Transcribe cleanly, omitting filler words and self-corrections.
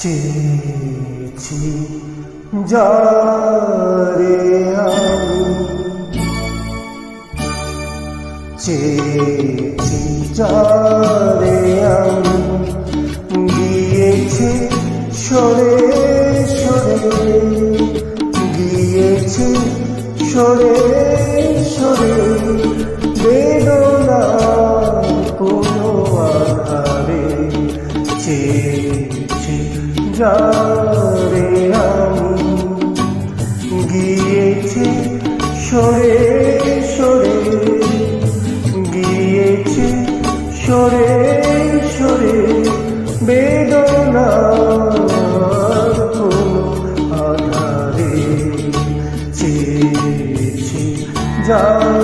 চেয়েছি যারে আমি, চেয়েছি যারে আমি, গিয়েছে সরে সরে, গিয়েছে সরে সরে, বেদনার কোনো আধারে। চেয়েছি যারে আমি, গিয়েছে সরে সরে, গিয়েছে সরে সরে, বেদনার কোনো আধারে। চেয়েছি যারে